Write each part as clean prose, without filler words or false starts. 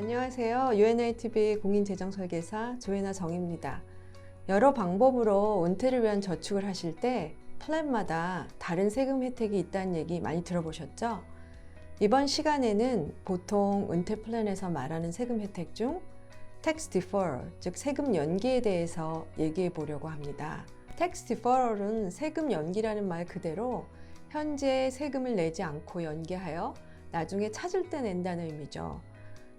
안녕하세요. UNITV 공인재정설계사 조혜나 정입니다. 여러 방법으로 은퇴를 위한 저축을 하실 때 플랜마다 다른 세금 혜택이 있다는 얘기 많이 들어보셨죠? 이번 시간에는 보통 은퇴 플랜에서 말하는 세금 혜택 중 tax deferral, 즉 세금 연기에 대해서 얘기해 보려고 합니다. tax deferral은 세금 연기라는 말 그대로 현재 세금을 내지 않고 연기하여 나중에 찾을 때 낸다는 의미죠.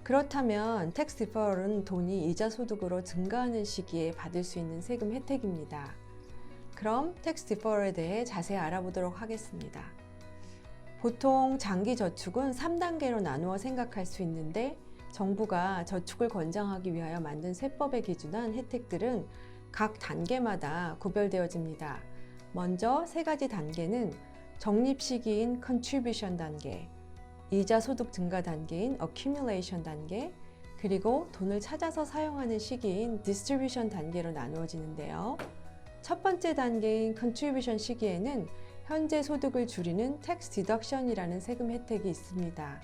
그렇다면 tax deferral은 돈이 이자 소득으로 증가하는 시기에 받을 수 있는 세금 혜택입니다. 그럼 tax deferral에 대해 자세히 알아보도록 하겠습니다. 보통 장기 저축은 3단계로 나누어 생각할 수 있는데 정부가 저축을 권장하기 위하여 만든 세법에 기준한 혜택들은 각 단계마다 구별되어집니다. 먼저 세 가지 단계는 적립 시기인 contribution 단계, 이자 소득 증가 단계인 accumulation 단계, 그리고 돈을 찾아서 사용하는 시기인 distribution 단계로 나누어지는데요. 첫 번째 단계인 contribution 시기에는 현재 소득을 줄이는 tax deduction이라는 세금 혜택이 있습니다.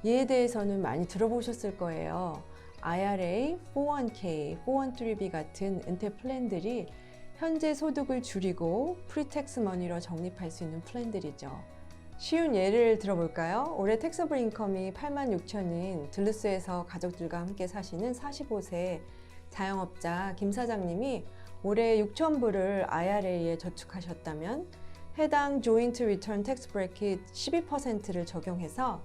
이에 대해서는 많이 들어보셨을 거예요. IRA, 401k, 403b 같은 은퇴 플랜들이 현재 소득을 줄이고 프리텍스 머니로 적립할 수 있는 플랜들이죠. 쉬운 예를 들어볼까요? 올해 텍서블 인컴이 86,000인 들루스에서 가족들과 함께 사시는 45세 자영업자 김 사장님이 올해 6,000불을 IRA에 저축하셨다면 해당 조인트 리턴 텍스 브래킷 12%를 적용해서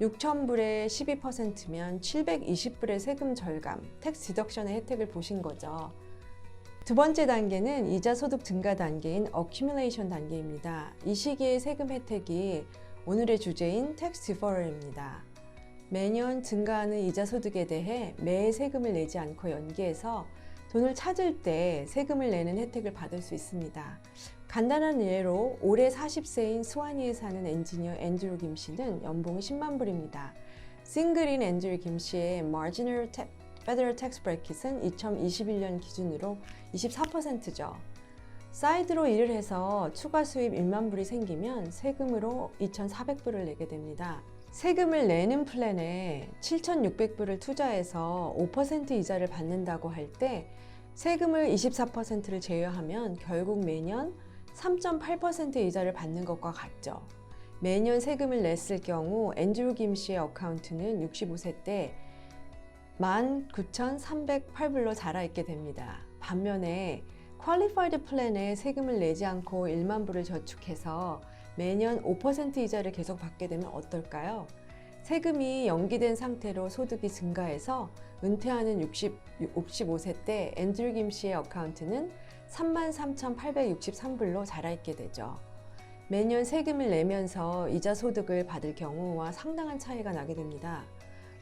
6,000불에 12%면 720불의 세금 절감, 텍스 디덕션의 혜택을 보신 거죠. 두 번째 단계는 이자 소득 증가 단계인 accumulation 단계입니다. 이 시기의 세금 혜택이 오늘의 주제인 tax deferral입니다. 매년 증가하는 이자 소득에 대해 매해 세금을 내지 않고 연기해서 돈을 찾을 때 세금을 내는 혜택을 받을 수 있습니다. 간단한 예로 올해 40세인 스와니에 사는 엔지니어 앤드류 김 씨는 연봉이 10만 불입니다. 싱글인 앤드류 김 씨의 marginal Federal Tax Bracket은 2021년 기준으로 24%죠. 사이드로 일을 해서 추가 수입 1만 불이 생기면 세금으로 2,400불을 내게 됩니다. 세금을 내는 플랜에 7,600불을 투자해서 5% 이자를 받는다고 할 때 세금을 24%를 제외하면 결국 매년 3.8% 이자를 받는 것과 같죠. 매년 세금을 냈을 경우 앤드류 김 씨의 어카운트는 65세 때 19,308불로 자라있게 됩니다. 반면에 퀄리파이드 플랜에 세금을 내지 않고 1만 불을 저축해서 매년 5% 이자를 계속 받게 되면 어떨까요? 세금이 연기된 상태로 소득이 증가해서 은퇴하는 65세 때 앤드류 김 씨의 어카운트는 33,863불로 자라있게 되죠. 매년 세금을 내면서 이자 소득을 받을 경우와 상당한 차이가 나게 됩니다.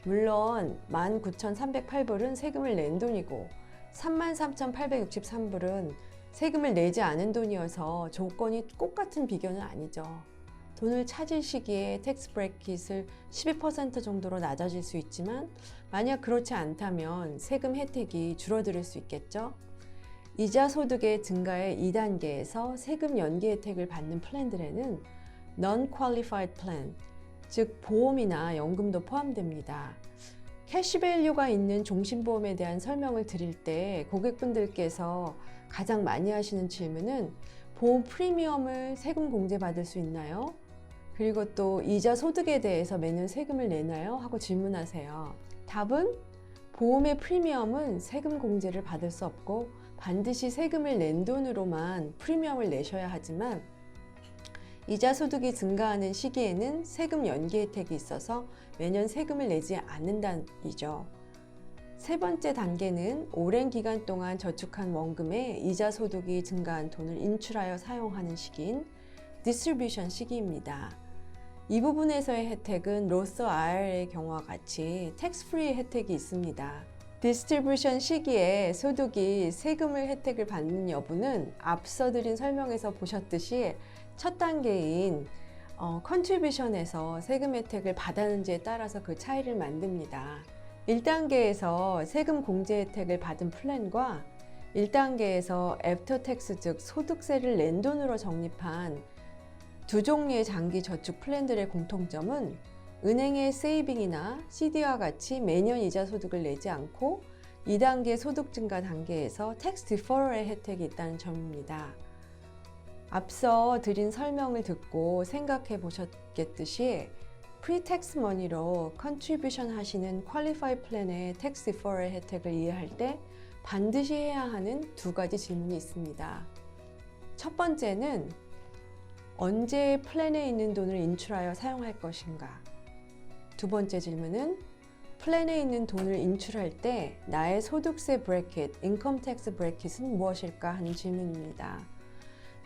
물론 19,308불은 세금을 낸 돈이고 33,863불은 세금을 내지 않은 돈이어서 조건이 똑같은 비교는 아니죠. 돈을 찾을 시기에 텍스 브래킷을 12% 정도로 낮아질 수 있지만 만약 그렇지 않다면 세금 혜택이 줄어들 수 있겠죠. 이자 소득의 증가의 2단계에서 세금 연기 혜택을 받는 플랜들에는 Non-Qualified Plan, 즉 보험이나 연금도 포함됩니다. 캐시밸류가 있는 종신보험에 대한 설명을 드릴 때 고객분들께서 가장 많이 하시는 질문은 보험 프리미엄을 세금 공제받을 수 있나요? 그리고 또 이자 소득에 대해서 매년 세금을 내나요? 하고 질문하세요. 답은 보험의 프리미엄은 세금 공제를 받을 수 없고 반드시 세금을 낸 돈으로만 프리미엄을 내셔야 하지만 이자 소득이 증가하는 시기에는 세금 연기 혜택이 있어서 매년 세금을 내지 않는다는 이죠. 세 번째 단계는 오랜 기간 동안 저축한 원금에 이자 소득이 증가한 돈을 인출하여 사용하는 시기인 디스트리뷰션 시기입니다. 이 부분에서의 혜택은 로스 IRA의 경우와 같이 텍스 프리 혜택이 있습니다. 디스트리뷰션 시기에 소득이 세금을 혜택을 받는 여부는 앞서 드린 설명에서 보셨듯이 첫 단계인 컨트리뷰션에서 세금 혜택을 받았는지에 따라서 그 차이를 만듭니다. 1단계에서 세금 공제 혜택을 받은 플랜과 1단계에서 애프터 텍스 즉 소득세를 낸 돈으로 적립한 두 종류의 장기 저축 플랜들의 공통점은 은행의 세이빙이나 CD와 같이 매년 이자 소득을 내지 않고 2단계 소득 증가 단계에서 텍스 디퍼럴의 혜택이 있다는 점입니다. 앞서 드린 설명을 듣고 생각해 보셨겠듯이 프리텍스 머니로 컨트리뷰션 하시는 퀄리파이 플랜의 텍스 디퍼럴 혜택을 이해할 때 반드시 해야 하는 두 가지 질문이 있습니다. 첫 번째는 언제 플랜에 있는 돈을 인출하여 사용할 것인가? 두 번째 질문은 플랜에 있는 돈을 인출할 때 나의 소득세 브래킷, 인컴 텍스 브래킷은 무엇일까 하는 질문입니다.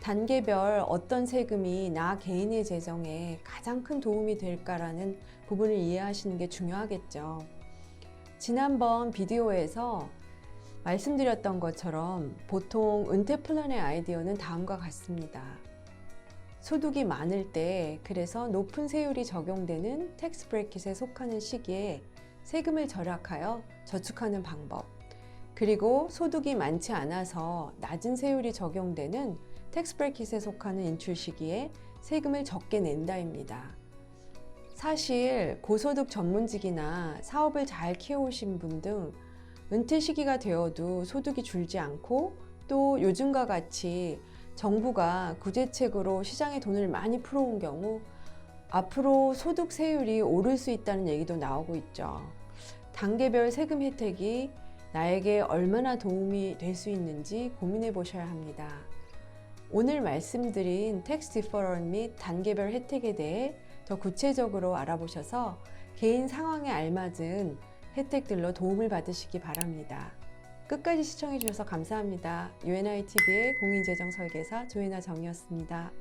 단계별 어떤 세금이 나 개인의 재정에 가장 큰 도움이 될까라는 부분을 이해하시는 게 중요하겠죠. 지난번 비디오에서 말씀드렸던 것처럼 보통 은퇴 플랜의 아이디어는 다음과 같습니다. 소득이 많을 때, 그래서 높은 세율이 적용되는 텍스 브래킷에 속하는 시기에 세금을 절약하여 저축하는 방법, 그리고 소득이 많지 않아서 낮은 세율이 적용되는 텍스 브래킷에 속하는 인출 시기에 세금을 적게 낸다입니다. 사실 고소득 전문직이나 사업을 잘 키워오신 분 등 은퇴 시기가 되어도 소득이 줄지 않고 또 요즘과 같이 정부가 구제책으로 시장에 돈을 많이 풀어온 경우 앞으로 소득 세율이 오를 수 있다는 얘기도 나오고 있죠. 단계별 세금 혜택이 나에게 얼마나 도움이 될 수 있는지 고민해 보셔야 합니다. 오늘 말씀드린 텍스 디퍼럴 및 단계별 혜택에 대해 더 구체적으로 알아보셔서 개인 상황에 알맞은 혜택들로 도움을 받으시기 바랍니다. 끝까지 시청해 주셔서 감사합니다. UNITV의 공인재정 설계사 조혜나 정이었습니다.